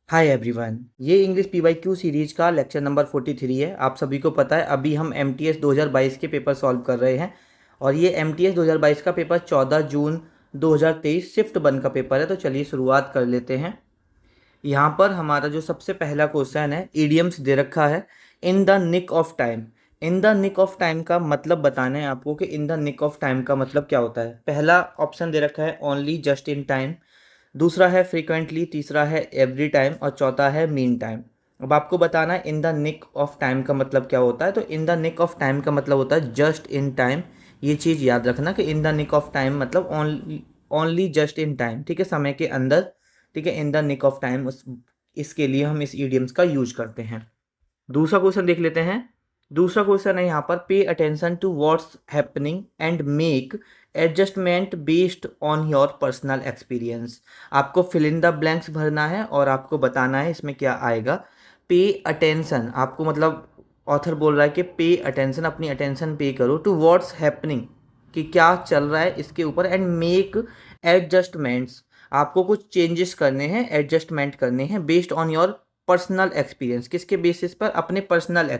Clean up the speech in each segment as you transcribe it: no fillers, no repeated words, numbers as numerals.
Hi everyone, ये English PYQ series का lecture number 43 है। आप सभी को पता है अभी हम एमटीएस 2022 के पेपर सॉल्व कर रहे हैं और ये एमटीएस 2022 का पेपर 14 जून 2023 शिफ्ट 1 का पेपर है। तो चलिए शुरुआत कर लेते हैं। यहाँ पर हमारा जो सबसे पहला क्वेश्चन है, इडियम्स दे रखा है। In the nick of time. In the nick of time का मतलब बताना है आपको कि in the nick of time का मतलब क्या होता है। पहला ऑप्शन दे रखा है ओनली जस्ट इन टाइम, दूसरा है फ्रीक्वेंटली, तीसरा है एवरी टाइम और चौथा है मीन टाइम। अब आपको बताना है in the nick of time का मतलब क्या होता है। तो in the nick of time का मतलब होता है जस्ट इन टाइम। ये चीज़ याद रखना कि in the nick of time मतलब only only just in time, ठीक है, समय के अंदर। ठीक है, in the nick of time उस इसके लिए हम इस ईडियम्स का यूज करते हैं। दूसरा क्वेश्चन देख लेते हैं। दूसरा क्वेश्चन है यहाँ पर, pay attention to what's happening and make adjustment based on your personal experience. आपको फिल इन द ब्लैंक्स भरना है और आपको बताना है इसमें क्या आएगा। पे अटेंशन, आपको मतलब ऑथर बोल रहा है कि पे अटेंशन, अपनी अटेंशन पे करो टू व्हाट्स हैपनिंग, कि क्या चल रहा है इसके ऊपर, एंड मेक एडजस्टमेंट्स, आपको कुछ चेंजेस करने हैं, एडजस्टमेंट करने हैं based on your personal experience. किसके बेसिस पर? अपने पर्सनल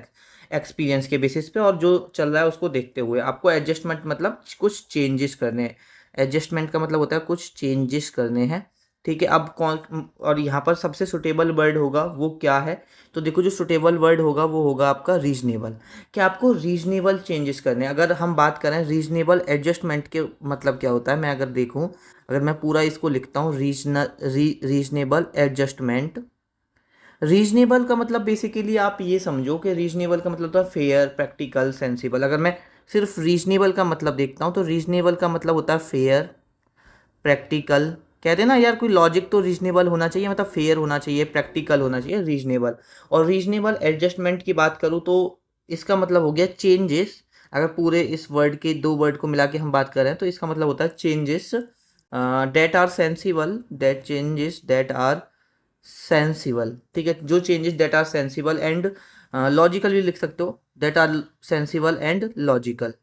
एक्सपीरियंस के बेसिस पे, और जो चल रहा है उसको देखते हुए आपको एडजस्टमेंट मतलब कुछ चेंजेस करने हैं। एडजस्टमेंट का मतलब होता है कुछ चेंजेस करने हैं। ठीक है, अब कौन, और यहाँ पर सबसे सुटेबल वर्ड होगा वो क्या है? तो देखो, जो सुटेबल वर्ड होगा वो होगा आपका रीजनेबल। कि आपको रीजनेबल चेंजेस करने हैं। अगर हम बात करें रीजनेबल एडजस्टमेंट के मतलब क्या होता है, मैं अगर देखूँ, अगर मैं पूरा इसको लिखता हूँ, रीजनेबल एडजस्टमेंट। रीजनेबल का मतलब बेसिकली आप ये समझो कि रीजनेबल का मतलब होता है फेयर, प्रैक्टिकल, सेंसिबल। अगर मैं सिर्फ रीजनेबल का मतलब देखता हूँ तो रीजनेबल का मतलब होता है फेयर, प्रैक्टिकल। कहते हैं ना यार, कोई लॉजिक तो रीजनेबल होना चाहिए, मतलब फेयर होना चाहिए, प्रैक्टिकल होना चाहिए, रीजनेबल। और रीजनेबल एडजस्टमेंट की बात करूँ तो इसका मतलब हो गया चेंजेस। अगर पूरे इस वर्ड के दो वर्ड को मिला के हम बात कर रहे हैं तो इसका मतलब होता है changes that are sensible, that changes that are sensible. ठीक है, जो changes that are sensible and logical भी लिख सकते हो, that are sensible and logical.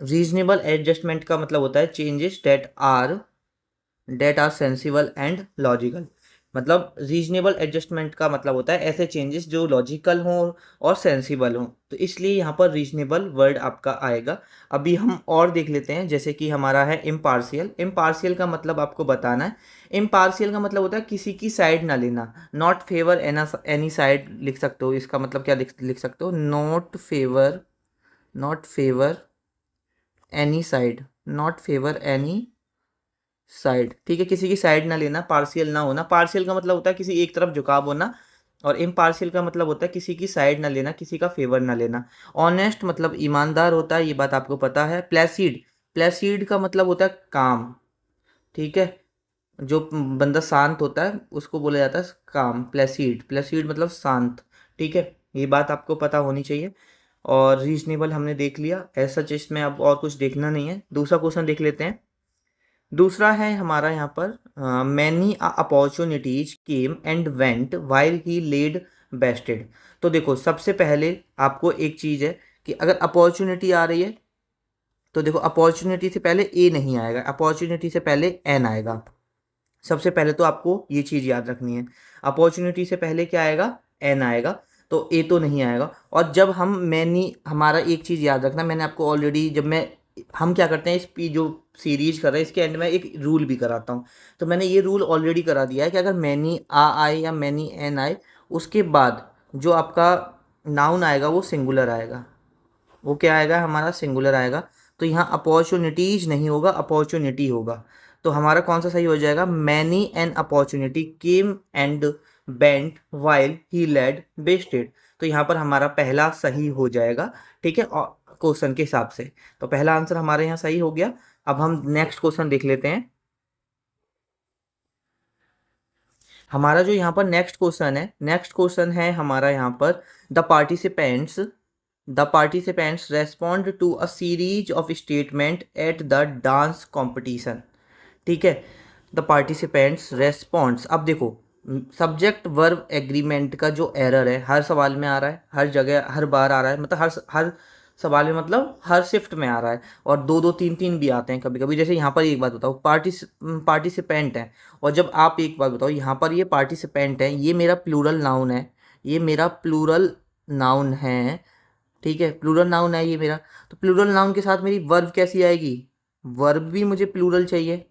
Reasonable adjustment का मतलब होता है changes that are sensible and logical. मतलब रीजनेबल एडजस्टमेंट का मतलब होता है ऐसे चेंजेस जो लॉजिकल हों और सेंसिबल हों, तो इसलिए यहाँ पर रीजनेबल वर्ड आपका आएगा। अभी हम और देख लेते हैं, जैसे कि हमारा है इम्पार्शियल। इम्पार्शियल का मतलब आपको बताना है। इम्पार्शियल का मतलब होता है किसी की साइड ना लेना। नॉट फेवर एनी साइड लिख सकते हो। इसका मतलब क्या लिख सकते हो? Not favour any side, not favour any side. ठीक है, किसी की साइड ना लेना, पार्शियल ना होना। पार्शियल का मतलब होता है किसी एक तरफ झुकाव होना, और इम्पार्शियल का मतलब होता है किसी की साइड ना लेना, किसी का फेवर ना लेना। ऑनेस्ट मतलब ईमानदार होता है, ये बात आपको पता है। प्लेसिड, प्लेसिड का मतलब होता है काम। ठीक है, जो बंदा शांत होता है उसको बोला जाता है काम। प्लेसिड, प्लेसिड मतलब शांत। ठीक है, ये बात आपको पता होनी चाहिए। और रीजनेबल हमने देख लिया, ऐसा चीज में अब और कुछ देखना नहीं है। दूसरा क्वेश्चन देख लेते हैं। दूसरा है हमारा यहाँ पर, many opportunities came and went while he led bested. तो देखो, सबसे पहले आपको एक चीज़ है कि अगर अपॉर्चुनिटी आ रही है तो देखो, अपॉर्चुनिटी से पहले ए नहीं आएगा, अपॉर्चुनिटी से पहले एन आएगा। सबसे पहले तो आपको ये चीज़ याद रखनी है, अपॉर्चुनिटी से पहले क्या आएगा? एन आएगा। तो ए तो नहीं आएगा। और जब हम मैनी, हमारा एक चीज़ याद रखना, मैंने आपको ऑलरेडी, जब मैं, हम क्या करते हैं इस जो सीरीज कर रहे हैं इसके एंड में एक रूल भी कराता हूँ। तो मैंने ये रूल ऑलरेडी करा दिया है कि अगर मैनी आ आए या मैनी एन आए, उसके बाद जो आपका नाउन आएगा वो सिंगुलर आएगा। वो क्या आएगा? हमारा सिंगुलर आएगा। तो यहाँ अपॉर्चुनिटीज नहीं होगा, अपॉर्चुनिटी होगा। तो हमारा कौन सा सही हो जाएगा? Many an opportunity came and bent while he led bested. तो यहाँ पर हमारा पहला सही हो जाएगा। ठीक है, और क्वेश्चन के हिसाब से तो पहला आंसर हमारे यहाँ सही हो गया। अब हम नेक्स्ट क्वेश्चन देख लेते हैं। हमारा जो यहाँ पर नेक्स्ट क्वेश्चन है हमारा यहाँ पर, the participants respond to a series of statement at the dance competition. ठीक है, द पार्टिसिपेंट्स रेस्पॉन्ड्स। अब देखो, सब्जेक्ट वर्ब एग्रीमेंट का जो एरर है हर सवाल में आ रहा है, हर जगह हर बार आ रहा है, मतलब हर सवाल में मतलब हर शिफ्ट में आ रहा है, और दो दो तीन तीन भी आते हैं कभी कभी। जैसे यहाँ पर एक बात बताओ, पार्टिसिपेंट है, और जब आप एक बात बताओ यहाँ पर ये पार्टिसिपेंट है, ये मेरा प्लूरल नाउन है, ये मेरा प्लूरल नाउन है, ठीक है, प्लूरल नाउन है ये मेरा। तो प्लूरल नाउन के साथ मेरी वर्ब कैसी आएगी, वर्ब भी मुझे प्लूरल चाहिए,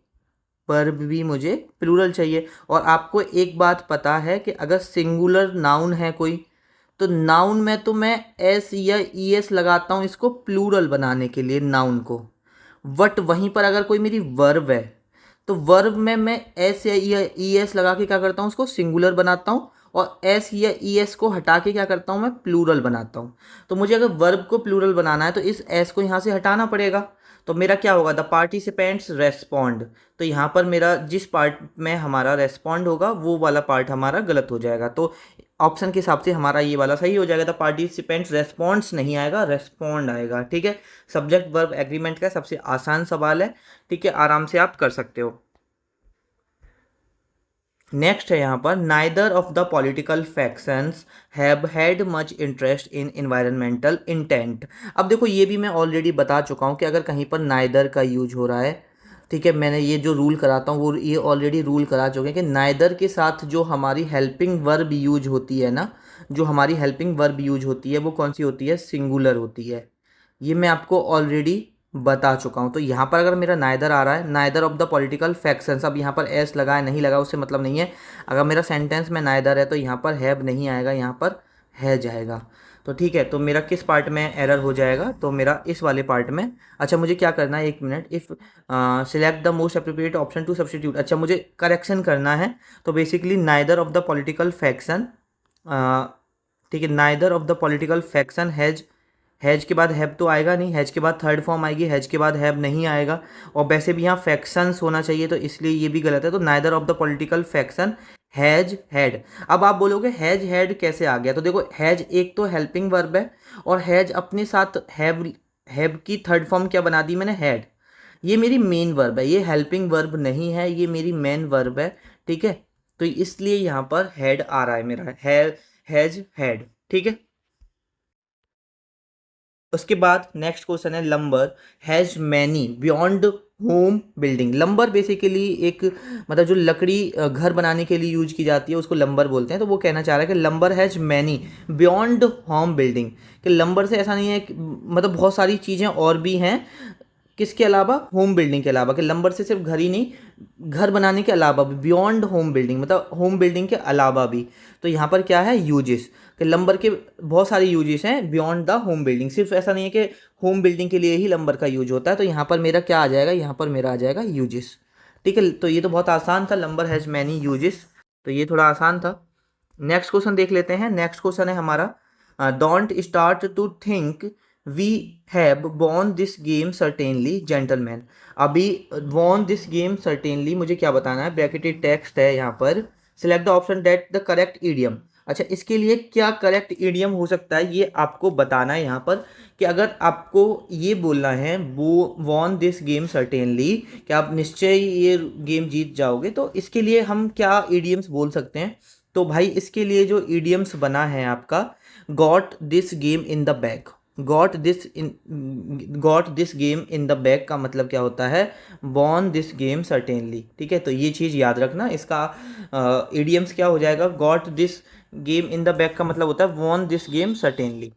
वर्ब भी मुझे प्लूरल चाहिए। और आपको एक बात पता है कि अगर सिंगुलर नाउन है कोई, तो नाउन में तो मैं एस या ई एस लगाता हूँ इसको प्लूरल बनाने के लिए नाउन को, बट वहीं पर अगर कोई मेरी वर्ब है, तो वर्ब में मैं एस या ई एस लगा के क्या करता हूँ, उसको सिंगुलर बनाता हूँ, और एस या ई एस को हटा के क्या करता हूँ, मैं प्लूरल बनाता हूँ। तो मुझे अगर वर्ब को प्लूरल बनाना है तो इस एस को यहाँ से हटाना पड़ेगा। तो मेरा क्या होगा, द पार्टिसिपेंट्स रेस्पॉन्ड। तो यहाँ पर मेरा जिस पार्ट में हमारा रेस्पॉन्ड होगा वो वाला पार्ट हमारा गलत हो जाएगा। तो ऑप्शन के हिसाब से हमारा ये वाला सही हो जाएगा, द पार्टिसिपेंट्स रेस्पॉन्ड्स नहीं आएगा, रेस्पॉन्ड आएगा, ठीक है। सब्जेक्ट वर्ब एग्रीमेंट का सबसे आसान सवाल है, ठीक है, आराम से आप कर सकते हो। नेक्स्ट है यहाँ पर, neither of the political factions have had much interest in environmental intent. अब देखो ये भी मैं ऑलरेडी बता चुका हूँ कि अगर कहीं पर नाइदर का यूज हो रहा है, ठीक है, मैंने ये जो रूल कराता हूँ वो ये ऑलरेडी रूल करा चुके हैं कि नाइदर के साथ जो हमारी हेल्पिंग वर्ब यूज होती है ना, जो हमारी हेल्पिंग वर्ब यूज होती है वो कौन सी होती है, सिंगुलर होती है। ये मैं आपको ऑलरेडी बता चुका हूँ। तो यहाँ पर अगर मेरा नाइदर आ रहा है, neither of the political factions, अब यहाँ पर एस लगा है नहीं लगा उससे मतलब नहीं है। अगर मेरा सेंटेंस में नाइदर है तो यहाँ पर हैव नहीं आएगा, यहाँ पर है जाएगा। तो ठीक है, तो मेरा किस पार्ट में एरर हो जाएगा, तो मेरा इस वाले पार्ट में। अच्छा मुझे क्या करना है, एक minute, if select the most appropriate option to substitute. अच्छा मुझे करेक्शन करना है, तो basically neither of the political faction, ठीक है, neither of the political faction has के बाद हैव तो आएगा नहीं, हैज के बाद थर्ड फॉर्म आएगी, हैज के बाद हैव नहीं आएगा, और वैसे भी यहाँ फैक्शंस होना चाहिए तो इसलिए ये भी गलत है। तो neither of the political faction has had. अब आप बोलोगे हैज हैड कैसे आ गया, तो देखो हैज एक तो हेल्पिंग वर्ब है, और हैज अपने साथ हैव की थर्ड फॉर्म क्या बना दी मैंने, हैड। ये मेरी मेन वर्ब है, ये हेल्पिंग वर्ब नहीं है, ये मेरी मेन वर्ब है, ठीक है। तो इसलिए यहाँ पर हैड आ रहा है मेरा, हैज हैड, ठीक है। उसके बाद नेक्स्ट क्वेश्चन है, lumbar has many beyond home building. Lumbar basically एक मतलब जो लकड़ी घर बनाने के लिए यूज की जाती है उसको लंबर बोलते हैं। तो वो कहना चाह रहा है कि lumbar has many beyond home building, कि लंबर से ऐसा नहीं है मतलब बहुत सारी चीज़ें और भी हैं किसके अलावा, होम बिल्डिंग के अलावा, कि लंबर से सिर्फ घर ही नहीं, घर बनाने के अलावा भी, बियॉन्ड होम बिल्डिंग मतलब होम बिल्डिंग के अलावा भी। तो यहाँ पर क्या है, यूजेस, कि लंबर के बहुत सारे यूजेस हैं बियॉन्ड द होम बिल्डिंग, सिर्फ ऐसा नहीं है कि होम बिल्डिंग के लिए ही लंबर का यूज होता है। तो यहाँ पर मेरा क्या आ जाएगा, यहाँ पर मेरा आ जाएगा यूजेस, ठीक है। तो ये तो बहुत आसान था, लंबर हैज़ मैनी यूजेस, तो ये थोड़ा आसान था। नेक्स्ट क्वेश्चन देख लेते हैं। नेक्स्ट क्वेश्चन है हमारा, don't start to think we have won this game certainly gentleman. अभी वॉन दिस गेम सर्टेनली मुझे क्या बताना है, ब्रैकेटेड टेक्स्ट है यहाँ पर, select the option that the correct idiom. अच्छा इसके लिए क्या करेक्ट ईडियम हो सकता है ये आपको बताना है यहाँ पर, कि अगर आपको ये बोलना है वो वॉन दिस गेम सर्टेनली, कि आप निश्चय ये गेम जीत जाओगे, तो इसके लिए हम क्या ईडियम्स बोल सकते हैं। तो भाई इसके लिए जो ईडियम्स बना है आपका, got this game in the bag. Got this game in the bag का मतलब क्या होता है, वॉन दिस गेम सर्टेनली, ठीक है। तो ये चीज़ याद रखना, इसका ईडियम्स क्या हो जाएगा, got this game in the bag का मतलब होता है von this game certainly.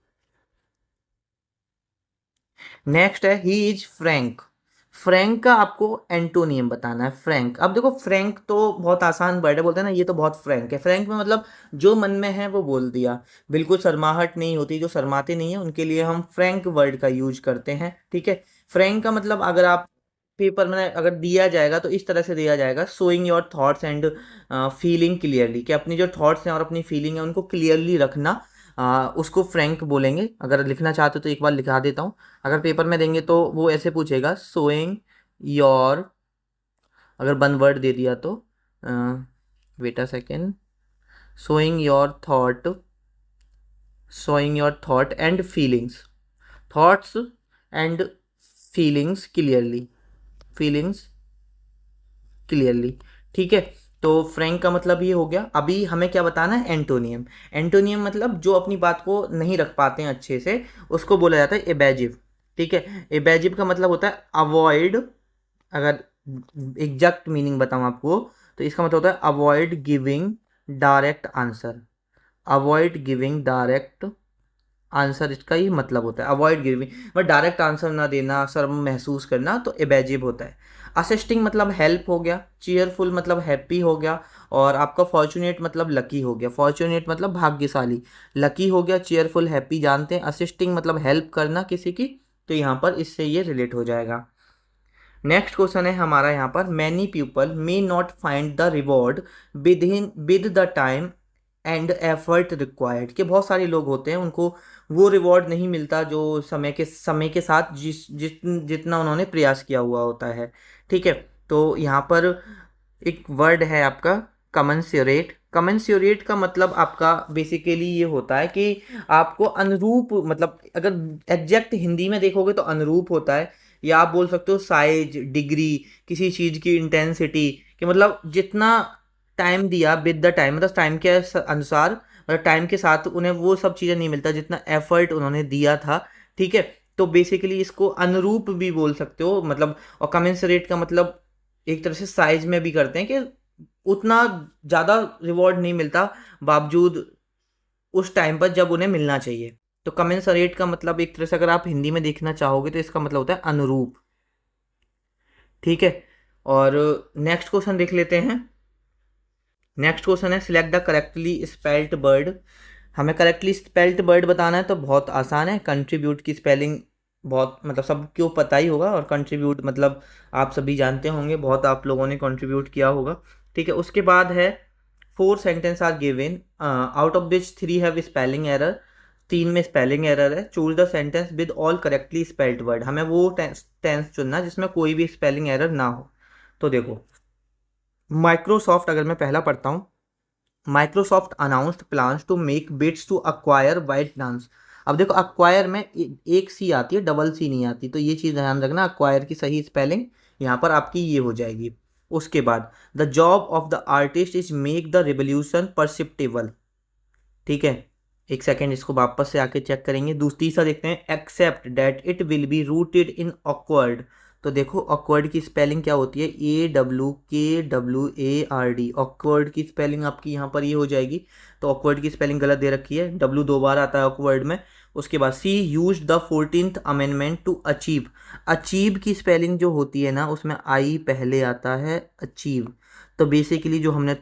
Next है, ही इज फ्रैंक। फ्रैंक का आपको एंटोनियम बताना है, फ्रैंक। अब देखो फ्रैंक तो बहुत आसान वर्ड है, बोलते हैं ना ये तो बहुत फ्रैंक है। फ्रैंक में मतलब जो मन में है वो बोल दिया, बिल्कुल शर्माहट नहीं होती, जो शर्माते नहीं है उनके लिए हम फ्रैंक वर्ड का यूज करते हैं, ठीक है। फ्रैंक का मतलब अगर आप पेपर में अगर दिया जाएगा तो इस तरह से दिया जाएगा, showing your thoughts and feeling clearly, कि अपनी जो थॉट्स हैं और अपनी फीलिंग है उनको क्लियरली रखना, उसको फ्रैंक बोलेंगे। अगर लिखना चाहते हो तो एक बार लिखा देता हूँ, अगर पेपर में देंगे तो वो ऐसे पूछेगा, शोइंग योर, अगर वन वर्ड दे दिया तो wait a second, showing your thought, showing your thought and feelings, thoughts and feelings clearly, feelings clearly, ठीक है। तो फ्रैंक का मतलब ये हो गया। अभी हमें क्या बताना है, एंटोनियम। एंटोनियम मतलब जो अपनी बात को नहीं रख पाते हैं अच्छे से, उसको बोला जाता है एबैजिव। ठीक है, एबैजिव का मतलब होता है अवॉइड, अगर एग्जैक्ट मीनिंग बताऊं आपको तो इसका मतलब होता है avoid giving direct answer. Avoid giving direct answer, इसका ही मतलब होता है avoid giving, but direct answer ना देना, शर्म महसूस करना, तो एबेजिव होता है। असिस्टिंग मतलब हेल्प हो गया, चीयरफुल मतलब हैप्पी हो गया, और आपका फॉर्चुनेट मतलब लकी हो गया। फॉर्चुनेट मतलब भाग्यशाली, लकी हो गया, चीयरफुल हैप्पी जानते हैं, असिस्टिंग मतलब हेल्प करना किसी की, तो यहाँ पर इससे ये रिलेट हो जाएगा। नेक्स्ट क्वेश्चन है हमारा यहाँ पर, many people may not find the reward with the time and effort required, कि बहुत सारे लोग होते हैं उनको वो रिवॉर्ड नहीं मिलता जो समय के साथ जितना उन्होंने प्रयास किया हुआ होता है। ठीक है, तो यहाँ पर एक वर्ड है आपका कमेंसुरेट। कमेंसुरेट का मतलब आपका बेसिकली ये होता है कि आपको अनुरूप, मतलब अगर एग्जैक्ट हिंदी में देखोगे तो अनुरूप होता है, या आप बोल सकते हो साइज, डिग्री, किसी चीज़ की इंटेंसिटी, कि मतलब जितना टाइम दिया विद द टाइम, मतलब टाइम के अनुसार, मतलब टाइम के साथ उन्हें वो सब चीज़ें नहीं मिलता जितना एफर्ट उन्होंने दिया था। ठीक है, तो बेसिकली इसको अनुरूप भी बोल सकते हो, मतलब। और कमेंसरेट का मतलब एक तरह से साइज में भी करते हैं कि उतना ज़्यादा रिवॉर्ड नहीं मिलता बावजूद उस टाइम पर जब उन्हें मिलना चाहिए। तो कमेंसरेट का मतलब एक तरह से अगर आप हिंदी में देखना चाहोगे तो इसका मतलब होता है अनुरूप। ठीक है, और नेक्स्ट क्वेश्चन देख लेते हैं। नेक्स्ट क्वेश्चन है, select the correctly spelled word. हमें करेक्टली स्पेल्ड वर्ड बताना है, तो बहुत आसान है। कंट्रीब्यूट की स्पेलिंग बहुत, मतलब सबको पता ही होगा, और कंट्रीब्यूट मतलब आप सभी जानते होंगे, बहुत आप लोगों ने कंट्रीब्यूट किया होगा। ठीक है, उसके बाद है 4 sentence are given out of which 3 have spelling error. 3 में स्पेलिंग एरर है। Choose the sentence with all correctly spelled word. हमें वो टेंस चुनना जिसमें कोई भी स्पेलिंग एरर ना हो। तो देखो, माइक्रोसॉफ्ट अगर मैं पहला पढ़ता हूँ, Microsoft announced plans to make bids to acquire white dance. अब देखो, अक्वायर में एक सी आती है, डबल सी नहीं आती, तो ये चीज़ ध्यान रखना। अक्वायर की सही स्पेलिंग यहाँ पर आपकी ये हो जाएगी। उसके बाद, the job of the artist is make the revolution perceptible. ठीक है, एक सेकेंड, इसको वापस से आके चेक करेंगे। तीसरा देखते हैं, except that it will be rooted in awkward. तो देखो, ऑकवर्ड की स्पेलिंग क्या होती है, AWKWARD। ऑकवर्ड की स्पेलिंग आपकी यहाँ पर ये हो जाएगी। तो ऑकवर्ड की स्पेलिंग गलत दे रखी है, W 2 बार आता है ऑकवर्ड में। उसके बाद, she use the 14th amendment to achieve. Achieve की स्पेलिंग जो होती है ना, उसमें आई पहले आता है, अचीव। तो बेसिकली जो हमने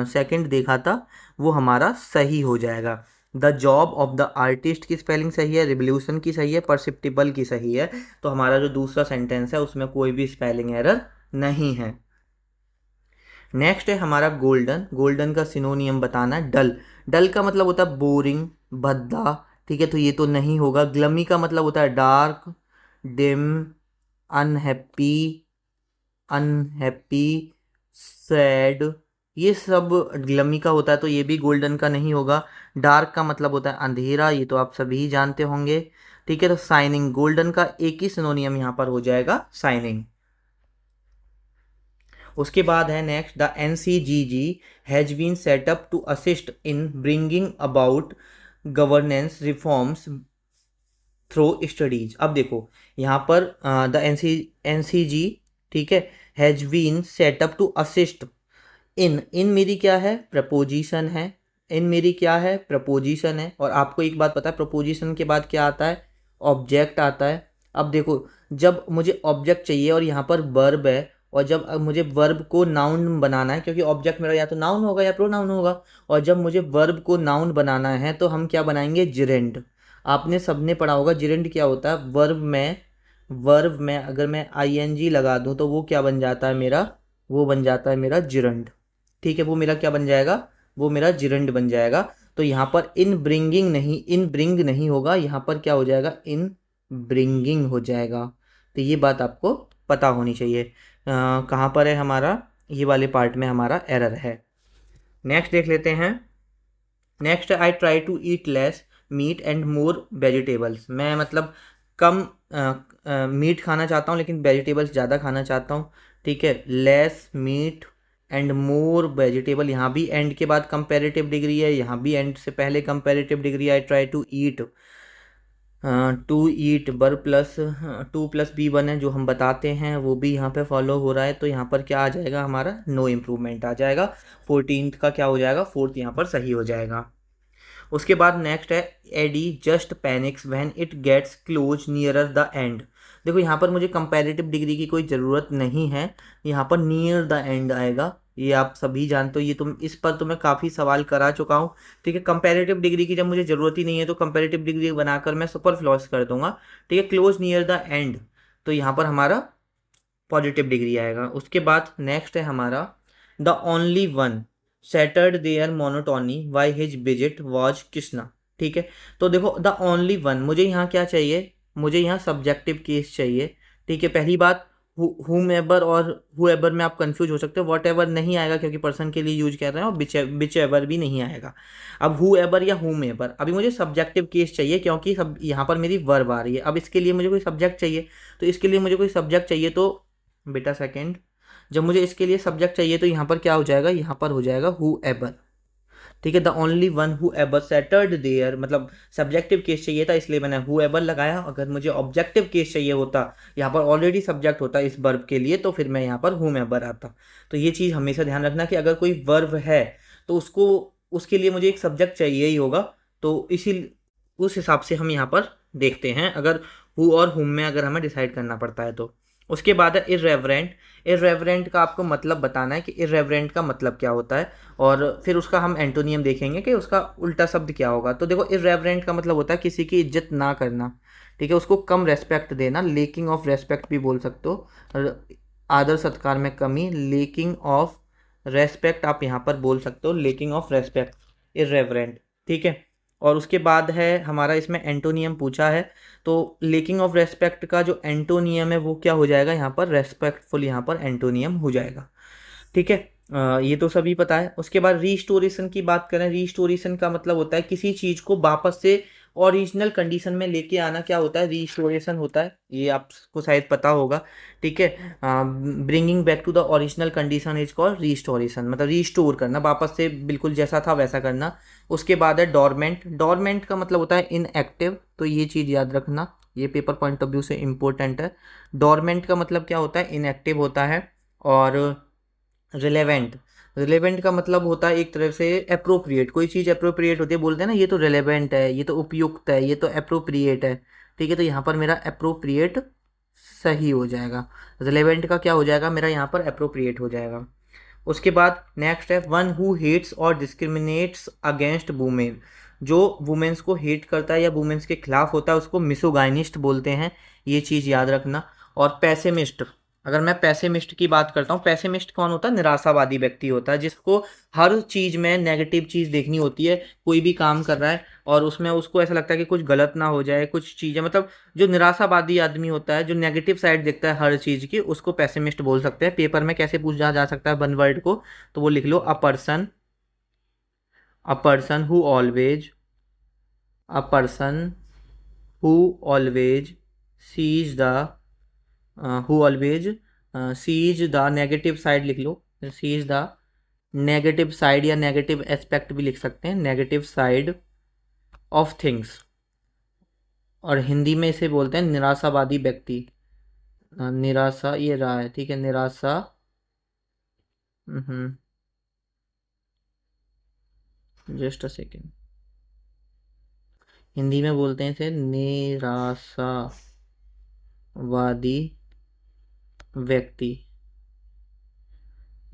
सेकंड देखा था वो हमारा सही हो जाएगा। The job of the artist की स्पेलिंग सही है, रिवोल्यूशन की सही है, परसिप्टेबल की सही है। तो हमारा जो दूसरा सेंटेंस है उसमें कोई भी स्पेलिंग एरर नहीं है। नेक्स्ट है हमारा गोल्डन। गोल्डन का सिनोनियम बताना है, डल। डल का मतलब होता है बोरिंग, भद्दा। ठीक है, तो ये तो नहीं होगा। ग्लमी का मतलब होता है dark, dim, unhappy, unhappy, sad, ये सब ग्लमी का होता है, तो ये भी गोल्डन का नहीं होगा। डार्क का मतलब होता है अंधेरा, ये तो आप सभी ही जानते होंगे। ठीक है, तो साइनिंग, गोल्डन का एक ही सिनोनियम यहाँ पर हो जाएगा, साइनिंग। उसके बाद है next, the NCGG has been set up to assist in bringing about governance reforms through studies. अब देखो, यहाँ पर द NCG, ठीक है, has been set up to assist in मेरी क्या है, प्रपोजिशन है। इन मेरी क्या है, प्रपोजिशन है। और आपको एक बात पता है, प्रपोजिशन के बाद क्या आता है, ऑब्जेक्ट आता है। अब देखो, जब मुझे ऑब्जेक्ट चाहिए और यहाँ पर वर्ब है, और जब अब मुझे वर्ब को नाउन बनाना है, क्योंकि ऑब्जेक्ट मेरा या तो नाउन होगा या प्रोनाउन होगा, और जब मुझे वर्ब को नाउन बनाना है तो हम क्या बनाएंगे, जिरेंड। आपने सबने पढ़ा होगा जिरेंड क्या होता है। वर्ब में अगर मैं ING लगा दूं तो वो क्या बन जाता है मेरा, वो बन जाता है मेरा जिरंड। ठीक है, वो मेरा क्या बन जाएगा, वो मेरा जिरंड बन जाएगा। तो यहाँ पर इन ब्रिंगिंग नहीं, इन ब्रिंग नहीं होगा, यहाँ पर क्या हो जाएगा, इन ब्रिंगिंग हो जाएगा। तो ये बात आपको पता होनी चाहिए। कहाँ पर है हमारा, ये वाले पार्ट में हमारा एरर है। नेक्स्ट देख लेते हैं। Next, I try to eat less meat and more vegetables. मैं मतलब कम मीट खाना चाहता हूँ लेकिन वेजिटेबल्स ज़्यादा खाना चाहता हूँ। ठीक है, less meat and more vegetable, यहाँ भी एंड के बाद कंपेरेटिव डिग्री है, यहाँ भी एंड से पहले comparative degree. I try to eat bar plus 2+B1 है जो हम बताते हैं, वो भी यहाँ पे फॉलो हो रहा है। तो यहाँ पर क्या आ जाएगा हमारा, नो इम्प्रूवमेंट आ जाएगा। 14th का क्या हो जाएगा, 4th यहाँ पर सही हो जाएगा। उसके बाद नेक्स्ट है Eddie just panics when it gets close nearer the end. देखो यहाँ पर मुझे कंपैरेटिव डिग्री की कोई ज़रूरत नहीं है, यहाँ पर नियर द एंड आएगा, ये आप सभी जानते हो। ये तुम इस पर तो मैं काफ़ी सवाल करा चुका हूँ, ठीक है। कंपैरेटिव डिग्री की जब मुझे ज़रूरत ही नहीं है तो कंपैरेटिव डिग्री बनाकर मैं सुपरफ्लॉस कर दूंगा, ठीक है। क्लोज नियर द एंड, तो यहाँ पर हमारा पॉजिटिव डिग्री आएगा। उसके बाद नेक्स्ट है हमारा the only one shattered their monotony why his visit was Krishna, ठीक है। तो देखो द ओनली वन, मुझे यहाँ क्या चाहिए, मुझे यहाँ सब्जेक्टिव केस चाहिए, ठीक है। पहली बात हुम एवर और हु एवर में आप कंफ्यूज हो सकते हो, वॉट एवर नहीं आएगा क्योंकि पर्सन के लिए यूज कर रहे हैं, और बिच एवर भी नहीं आएगा। अब हु एवर या हुम एवर, अभी मुझे सब्जेक्टिव केस चाहिए क्योंकि सब यहाँ पर मेरी वर्ब आ रही है। अब इसके लिए मुझे कोई सब्जेक्ट चाहिए, तो इसके लिए मुझे कोई सब्जेक्ट चाहिए, तो बेटा सेकेंड, जब मुझे इसके लिए सब्जेक्ट चाहिए तो यहाँ पर क्या हो जाएगा, यहाँ पर हो जाएगा हु एवर, ठीक है। The only one who ever shattered there, मतलब सब्जेक्टिव केस चाहिए था इसलिए मैंने हु एवर लगाया। अगर मुझे ऑब्जेक्टिव केस चाहिए होता, यहाँ पर ऑलरेडी सब्जेक्ट होता इस वर्ब के लिए, तो फिर मैं यहाँ पर हुम एवर आता। तो ये चीज़ हमेशा ध्यान रखना कि अगर कोई वर्ब है तो उसको, उसके लिए मुझे एक सब्जेक्ट चाहिए ही होगा, तो इसी उस हिसाब से हम यहाँ पर देखते हैं, अगर हु और हुम में अगर हमें डिसाइड करना पड़ता है तो। उसके बाद है इर्रेवरेंट। इर्रेवरेंट का आपको मतलब बताना है कि इर्रेवरेंट का मतलब क्या होता है, और फिर उसका हम एंटोनियम देखेंगे कि उसका उल्टा शब्द क्या होगा। तो देखो इर्रेवरेंट का मतलब होता है किसी की इज्जत ना करना, ठीक है, उसको कम रेस्पेक्ट देना, लेकिंग ऑफ रेस्पेक्ट भी बोल सकते हो, आदर सत्कार में कमी, लेकिंग ऑफ रेस्पेक्ट आप यहाँ पर बोल सकते हो, लेकिंग ऑफ रेस्पेक्ट, इर्रेवरेंट, ठीक है। और उसके बाद है हमारा, इसमें एंटोनियम पूछा है, तो लेकिंग ऑफ रेस्पेक्ट का जो एंटोनियम है वो क्या हो जाएगा यहाँ पर, रेस्पेक्टफुल, यहाँ पर एंटोनियम हो जाएगा, ठीक है। ये तो सभी पता है। उसके बाद रीस्टोरेशन की बात करें, रीस्टोरेशन का मतलब होता है किसी चीज़ को वापस से ओरिजिनल कंडीशन में लेके आना, क्या होता है, रीस्टोरेशन होता है, ये आपको शायद पता होगा, ठीक है। Bringing back to the original condition is called restoration, मतलब रीस्टोर करना, वापस से बिल्कुल जैसा था वैसा करना। उसके बाद है डोरमेंट। डोरमेंट का मतलब होता है इनएक्टिव, तो ये चीज़ याद रखना, ये पेपर पॉइंट ऑफ व्यू से इम्पोर्टेंट है। डोरमेंट का मतलब क्या होता है, इनएक्टिव होता है। और रिलेवेंट, रिलेवेंट का मतलब होता है एक तरह से अप्रोप्रिएट, कोई चीज़ अप्रोप्रिएट होती है, बोलते हैं ना ये तो रिलेवेंट है, ये तो उपयुक्त है, ये तो अप्रोप्रिएट है, ठीक है। तो यहाँ पर मेरा अप्रोप्रिएट सही हो जाएगा, रिलेवेंट का क्या हो जाएगा मेरा यहाँ पर अप्रोप्रिएट हो जाएगा। उसके बाद नेक्स्ट है वन हु हेट्स और डिस्क्रिमिनेट्स अगेंस्ट वुमेन। जो वुमेन्स को हेट करता है या वुमेन्स के खिलाफ होता है उसको मिसोगाइनिस्ट बोलते हैं, ये चीज़ याद रखना। और पैसिमिस्ट, अगर मैं पैसिमिस्ट की बात करता हूँ, पैसिमिस्ट कौन होता है, निराशावादी व्यक्ति होता है, जिसको हर चीज़ में नेगेटिव चीज़ देखनी होती है। कोई भी काम कर रहा है और उसमें उसको ऐसा लगता है कि कुछ गलत ना हो जाए, कुछ चीज़ें, मतलब जो निराशावादी आदमी होता है, जो नेगेटिव साइड देखता है हर चीज़ की, उसको पैसिमिस्ट बोल सकते हैं। पेपर में कैसे पूछा जा सकता है वन वर्ड को, तो वो लिख लो, a person who always, a person who always sees the, who always sees the negative side लिख लो, सीज द नेगेटिव साइड या नेगेटिव एस्पेक्ट भी लिख सकते हैं, नेगेटिव साइड ऑफ थिंग्स। और हिंदी में इसे बोलते हैं निराशावादी व्यक्ति। निराशा ये रहा है, ठीक है, निराशा, जस्ट अ सेकेंड, हिंदी में बोलते हैं इसे निराशावादी व्यक्ति,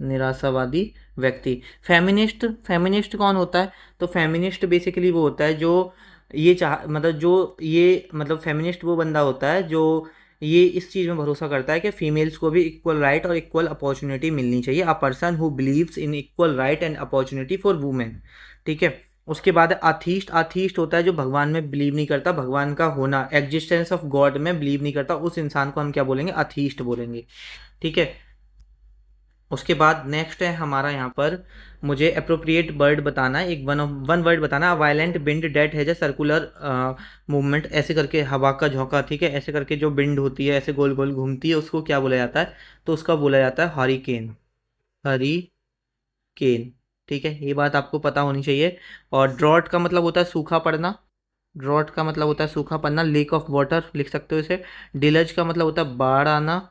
निराशावादी व्यक्ति। फेमिनिस्ट, फेमिनिस्ट कौन होता है, तो फेमिनिस्ट बेसिकली वो होता है जो ये मतलब जो ये, मतलब फेमिनिस्ट वो बंदा होता है जो ये इस चीज़ में भरोसा करता है कि फीमेल्स को भी इक्वल राइट और इक्वल अपॉर्चुनिटी मिलनी चाहिए। अ person who believes in equal right and opportunity for women, ठीक है। उसके बाद अथीस्ट, अथीस्ट होता है जो भगवान में बिलीव नहीं करता, भगवान का होना, एग्जिस्टेंस ऑफ गॉड में बिलीव नहीं करता, उस इंसान को हम क्या बोलेंगे, अथीस्ट बोलेंगे, ठीक है। उसके बाद नेक्स्ट है हमारा यहाँ पर, मुझे अप्रोप्रिएट वर्ड बताना है, एक वन वर्ड बताना है। Violent wind that has a circular movement, ऐसे करके हवा का झोंका, ठीक है, ऐसे करके जो बिंड होती है ऐसे गोल गोल घूमती है, उसको क्या बोला जाता है, तो उसका बोला जाता है हरिकेन, हरी केन। ठीक है, ये बात आपको पता होनी चाहिए। और ड्रॉट का मतलब होता है सूखा पड़ना, ड्रॉट का मतलब होता है सूखा पड़ना, लेक ऑफ वाटर लिख सकते हो इसे। डिलज का मतलब होता है बाढ़ आना,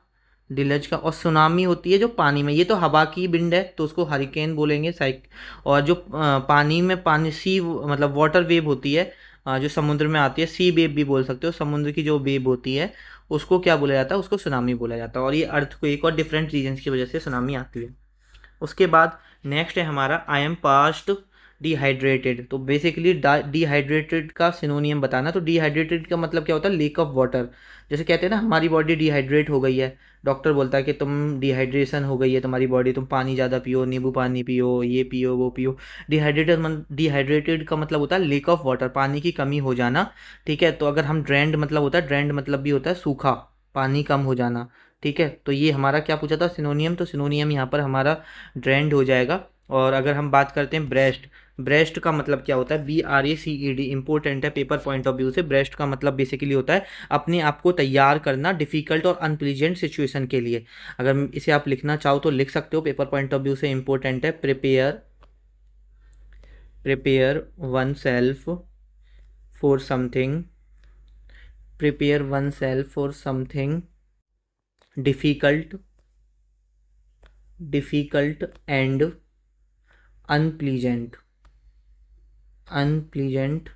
डिलज का। और सुनामी होती है जो पानी में, ये तो हवा की विंड है तो उसको हरिकेन बोलेंगे साइक। और जो पानी में, पानी सी मतलब वाटर वेव होती है, जो समुद्र में आती है, सी वेव भी बोल सकते हो, समुद्र की जो वेव होती है उसको क्या बोला जाता है, उसको सुनामी बोला जाता है। और ये अर्थक्वेक और डिफरेंट रीजन्स की वजह से सुनामी आती है। उसके बाद नेक्स्ट है हमारा आई एम पास्ट डिहाइड्रेटेड। तो बेसिकली डिहाइड्रेटेड का सिनोनियम बताना। तो डिहाइड्रेटेड का मतलब क्या होता है, लेक ऑफ वाटर। जैसे कहते हैं ना हमारी बॉडी डिहाइड्रेट हो गई है, डॉक्टर बोलता है कि तुम डिहाइड्रेशन हो गई है तुम्हारी बॉडी, तुम पानी ज़्यादा पियो, नींबू पानी पियो, ये पियो वो पियो। डिहाइड्रेटेड का मतलब होता है लेक ऑफ वाटर, पानी की कमी हो जाना। ठीक है, तो अगर हम ड्रेंड मतलब होता है, ड्रेंड मतलब भी होता है सूखा, पानी कम हो जाना। ठीक है, तो ये हमारा क्या पूछा था सिनोनियम, तो सिनोनियम यहाँ पर हमारा ड्रेंड हो जाएगा। और अगर हम बात करते हैं ब्रेस्ट, ब्रेस्ट का मतलब क्या होता है, BRACED, इंपॉर्टेंट है पेपर पॉइंट ऑफ व्यू से। ब्रेस्ट का मतलब बेसिकली होता है अपने आप को तैयार करना डिफ़िकल्ट और अनप्लीजेंट सिचुएशन के लिए। अगर इसे आप लिखना चाहो तो लिख सकते हो, पेपर पॉइंट ऑफ व्यू से इंपॉर्टेंट है। Prepare one self for something, prepare one self for something difficult, difficult and unpleasant, unpleasant.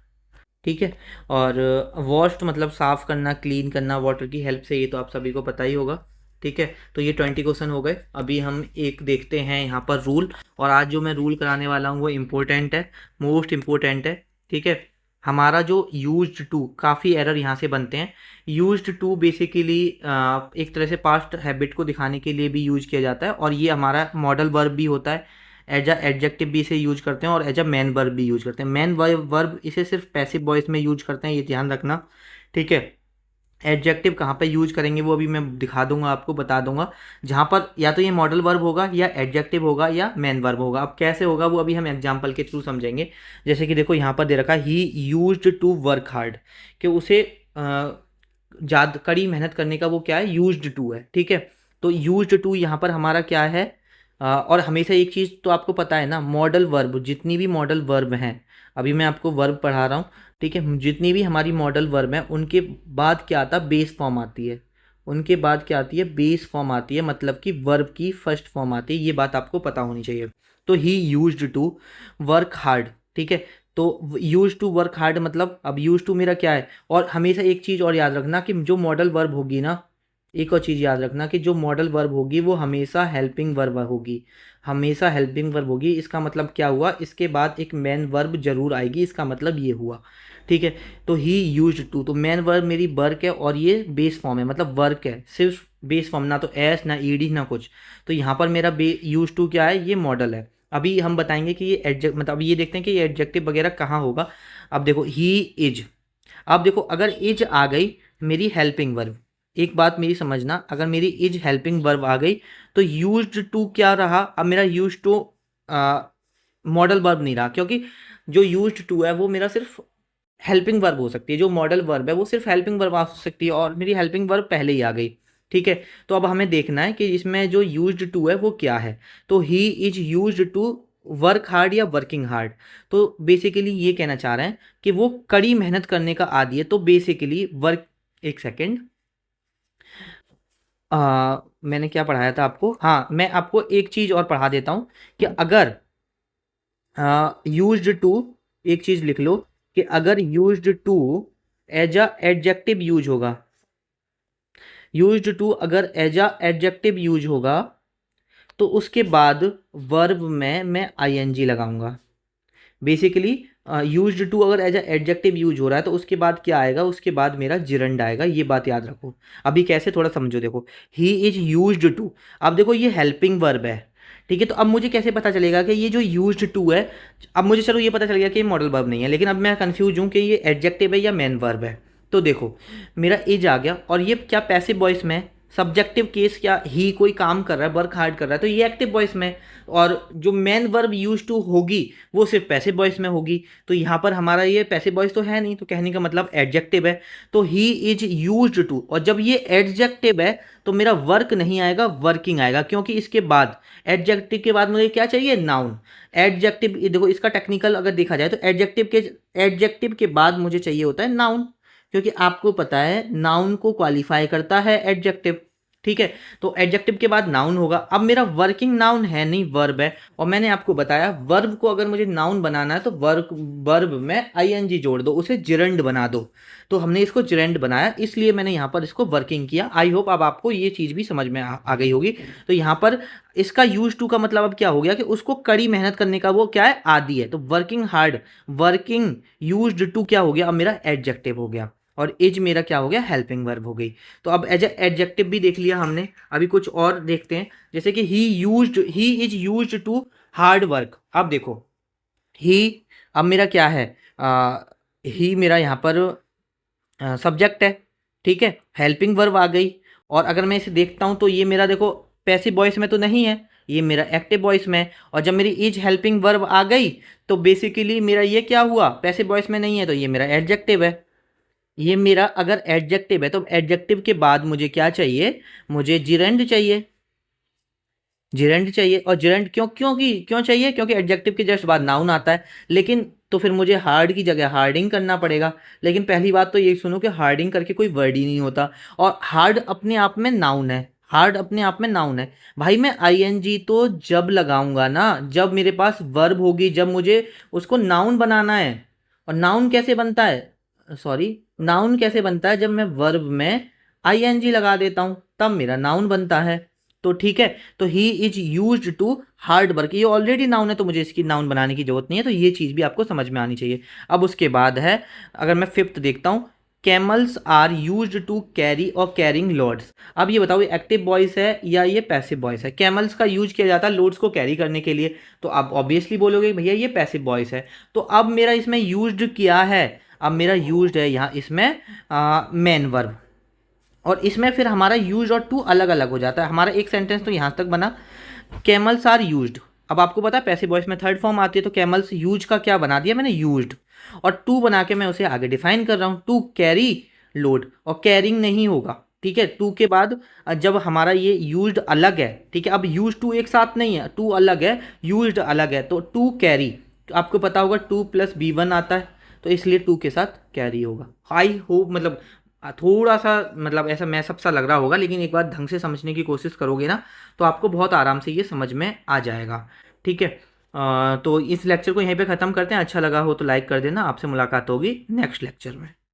ठीक है, और वॉश्ड मतलब साफ़ करना, क्लीन करना वाटर की हेल्प से, ये तो आप सभी को पता ही होगा। ठीक है, तो ये 20 क्वेश्चन हो गए। अभी हम एक देखते हैं यहाँ पर रूल। और आज जो मैं रूल कराने वाला हूँ वो इम्पोर्टेंट है, मोस्ट इम्पोर्टेंट है। ठीक है, हमारा जो यूज्ड टू, काफ़ी एरर यहाँ से बनते हैं। यूज्ड टू बेसिकली एक तरह से पास्ट हैबिट को दिखाने के लिए भी यूज किया जाता है, और ये हमारा मॉडल वर्ब भी होता है। एज अ एडजेक्टिव भी इसे यूज करते हैं, और एज अ मैन वर्ब भी यूज करते हैं। मैन वर्ब इसे सिर्फ पैसिव वॉइस में यूज करते हैं, ये ध्यान रखना। ठीक है, एडजेक्टिव कहाँ पे यूज करेंगे वो अभी मैं दिखा दूंगा, आपको बता दूंगा। जहाँ पर या तो ये मॉडल वर्ब होगा, या एडजेक्टिव होगा, या मैन वर्ब होगा। अब कैसे होगा वो अभी हम एग्जाम्पल के थ्रू समझेंगे। जैसे कि देखो यहाँ पर दे रखा है he used to work hard, कि उसे ज़्यादा कड़ी मेहनत करने का वो क्या है, यूज्ड टू है। ठीक है, तो यूज्ड टू यहाँ पर हमारा क्या है, और हमेशा एक चीज़ तो आपको पता है ना, मॉडल वर्ब, जितनी भी मॉडल वर्ब हैं, अभी मैं आपको वर्ब पढ़ा रहा हूँ। ठीक है, जितनी भी हमारी मॉडल वर्ब हैं उनके बाद क्या आता है, बेस फॉर्म आती है। उनके बाद क्या आती है, बेस फॉर्म आती है, मतलब कि वर्ब की फर्स्ट फॉर्म आती है। ये बात आपको पता होनी चाहिए। तो he used to work hard. ठीक है, तो यूज टू वर्क हार्ड मतलब, अब यूज टू मेरा क्या है। और हमेशा एक चीज़ और याद रखना कि जो मॉडल वर्ब होगी ना, एक और चीज़ याद रखना कि जो मॉडल वर्ब होगी वो हमेशा हेल्पिंग वर्ब होगी, हमेशा हेल्पिंग वर्ब होगी। इसका मतलब क्या हुआ, इसके बाद एक मैन वर्ब जरूर आएगी, इसका मतलब ये हुआ। ठीक है, तो ही यूज्ड टू, तो मैन वर्ब मेरी वर्क है, और ये बेस फॉर्म है, मतलब वर्क है, सिर्फ बेस फॉर्म, ना तो एस ना ईडी ना कुछ। तो यहाँ पर मेरा यूज टू क्या है, ये मॉडल है। अभी हम बताएंगे कि ये एडजेक्ट, मतलब ये देखते हैं कि ये एडजेक्टिव वगैरह कहाँ होगा। अब देखो ही इज, अब देखो अगर इज आ गई मेरी हेल्पिंग वर्ब, एक बात मेरी समझना, अगर मेरी इज हेल्पिंग वर्ब आ गई तो यूज्ड टू क्या रहा, अब मेरा यूज्ड टू मॉडल वर्ब नहीं रहा, क्योंकि जो यूज्ड टू है वो मेरा सिर्फ हेल्पिंग वर्ब हो सकती है, जो मॉडल वर्ब है वो सिर्फ हेल्पिंग वर्ब आ सकती है, और मेरी हेल्पिंग वर्ब पहले ही आ गई। ठीक है, तो अब हमें देखना है कि इसमें जो यूज्ड टू है वो क्या है। तो he is used to work hard या वर्किंग हार्ड। तो बेसिकली ये कहना चाह रहे हैं कि वो कड़ी मेहनत करने का आदी है। तो बेसिकली वर्क, एक सेकेंड, मैंने क्या पढ़ाया था आपको, हाँ मैं आपको एक चीज़ और पढ़ा देता हूँ कि अगर यूज्ड टू, एक चीज़ लिख लो कि अगर used to as a adjective use होगा, यूज्ड टू अगर एज अ एडजेक्टिव यूज होगा तो उसके बाद वर्ब में मैं आईएनजी लगाऊंगा। बेसिकली यूज्ड टू अगर एज अ एडजेक्टिव यूज हो रहा है तो उसके बाद क्या आएगा, उसके बाद मेरा जिरंड आएगा, ये बात याद रखो। अभी कैसे, थोड़ा समझो। देखो ही इज यूज्ड टू, अब देखो ये हेल्पिंग वर्ब है। ठीक है, तो अब मुझे कैसे पता चलेगा कि ये जो यूज्ड टू है, अब मुझे चलो ये पता चल गया कि ये मॉडल वर्ब नहीं है, लेकिन अब मैं कंफ्यूज हूँ कि ये एडजेक्टिव है या मेन वर्ब है। तो देखो मेरा इज आ गया, और ये क्या पैसिव वॉइस में, सब्जेक्टिव केस क्या, ही कोई काम कर रहा है, वर्क हार्ड कर रहा है, तो ये एक्टिव वॉइस में। और जो मेन वर्ब यूज टू होगी वो सिर्फ पैसिव वॉइस में होगी। तो यहाँ पर हमारा ये पैसिव वॉइस तो है नहीं, तो कहने का मतलब एडजेक्टिव है, तो ही इज यूज्ड टू। और जब ये एडजेक्टिव है तो मेरा वर्क नहीं आएगा, वर्किंग आएगा, क्योंकि इसके बाद एडजेक्टिव के बाद मुझे क्या चाहिए, नाउन। एडजेक्टिव देखो इसका टेक्निकल अगर देखा जाए तो एडजेक्टिव के बाद मुझे चाहिए होता है नाउन, क्योंकि आपको पता है नाउन को क्वालिफाई करता है एडजेक्टिव। ठीक है, तो एडजेक्टिव के बाद नाउन होगा। अब मेरा वर्किंग नाउन है नहीं, वर्ब है, और मैंने आपको बताया वर्ब को अगर मुझे नाउन बनाना है तो वर्ब में आईएनजी जोड़ दो, उसे जिरंड बना दो। तो हमने इसको जिरंड बनाया, इसलिए मैंने यहाँ पर इसको वर्किंग किया। आई होप अब आपको ये चीज़ भी समझ में आ गई होगी। तो यहाँ पर इसका यूज टू का मतलब अब क्या हो गया कि उसको कड़ी मेहनत करने का वो क्या है, आदी है। तो working hard, working used to क्या हो गया, अब मेरा एडजेक्टिव हो गया, और इज मेरा क्या हो गया, हेल्पिंग वर्ब हो गई। तो अब एज एडजेक्टिव भी देख लिया हमने, अभी कुछ और देखते हैं। जैसे कि he is used to hard work. अब देखो ही, अब मेरा क्या है, ही मेरा यहाँ पर सब्जेक्ट है, ठीक है, हेल्पिंग वर्ब आ गई। और अगर मैं इसे देखता हूँ तो ये मेरा देखो पैसिव वॉइस में तो नहीं है, ये मेरा एक्टिव वॉइस में है। और जब मेरी इज हेल्पिंग वर्ब आ गई तो बेसिकली मेरा ये क्या हुआ, पैसिव वॉइस में नहीं है, तो ये मेरा एडजेक्टिव है। ये मेरा अगर एडजेक्टिव है तो एडजेक्टिव के बाद मुझे क्या चाहिए, मुझे जिरेंड चाहिए, जिरेंड चाहिए। और जिरेंड क्यों चाहिए, क्योंकि एडजेक्टिव के जस्ट बाद नाउन आता है। लेकिन तो फिर मुझे हार्ड की जगह हार्डिंग करना पड़ेगा। लेकिन पहली बात तो ये सुनो कि हार्डिंग करके कोई वर्ड ही नहीं होता, और हार्ड अपने आप में नाउन है, हार्ड अपने आप में नाउन है। भाई मैं आईएनजी तो जब लगाऊंगा ना, जब मेरे पास वर्ब होगी, जब मुझे उसको नाउन बनाना है। और नाउन कैसे बनता है, सॉरी, नाउन कैसे बनता है, जब मैं वर्ब में आईएनजी लगा देता हूं तब मेरा नाउन बनता है। तो ठीक है, तो he is used to hard work, ये ऑलरेडी नाउन है तो मुझे इसकी नाउन बनाने की जरूरत नहीं है। तो ये चीज़ भी आपको समझ में आनी चाहिए। अब उसके बाद है, अगर मैं फिफ्थ देखता हूँ, camels are used to carry और कैरिंग लोड्स। अब ये बताओ ये एक्टिव वॉइस है या ये पैसिव वॉइस है। कैमल्स का यूज किया जाता है लोड्स को कैरी करने के लिए, तो आप ऑब्वियसली बोलोगे भैया ये पैसिव वॉइस है। तो अब मेरा इसमें यूज्ड किया है, अब मेरा यूज्ड है यहाँ इसमें मेन वर्ब, और इसमें फिर हमारा यूज और टू अलग अलग हो जाता है। हमारा एक सेंटेंस तो यहाँ तक बना, कैमल्स आर यूज्ड। अब आपको पता है पैसिव वॉइस में थर्ड फॉर्म आती है, तो कैमल्स यूज का क्या बना दिया मैंने, यूज्ड, और टू बना के मैं उसे आगे डिफाइन कर रहा हूँ, टू कैरी लोड, और कैरिंग नहीं होगा। ठीक है, टू के बाद जब हमारा ये यूज्ड अलग है, ठीक है, अब यूज टू एक साथ नहीं है, टू अलग है, यूज्ड अलग है, तो टू कैरी, आपको पता होगा टू प्लस B1 आता है, तो इसलिए टू के साथ कैरी होगा। आई होप मतलब थोड़ा सा मतलब ऐसा मैसअप सा लग रहा होगा, लेकिन एक बार ढंग से समझने की कोशिश करोगे ना तो आपको बहुत आराम से ये समझ में आ जाएगा। ठीक है, तो इस लेक्चर को यहीं पे ख़त्म करते हैं। अच्छा लगा हो तो लाइक कर देना। आपसे मुलाकात होगी नेक्स्ट लेक्चर में।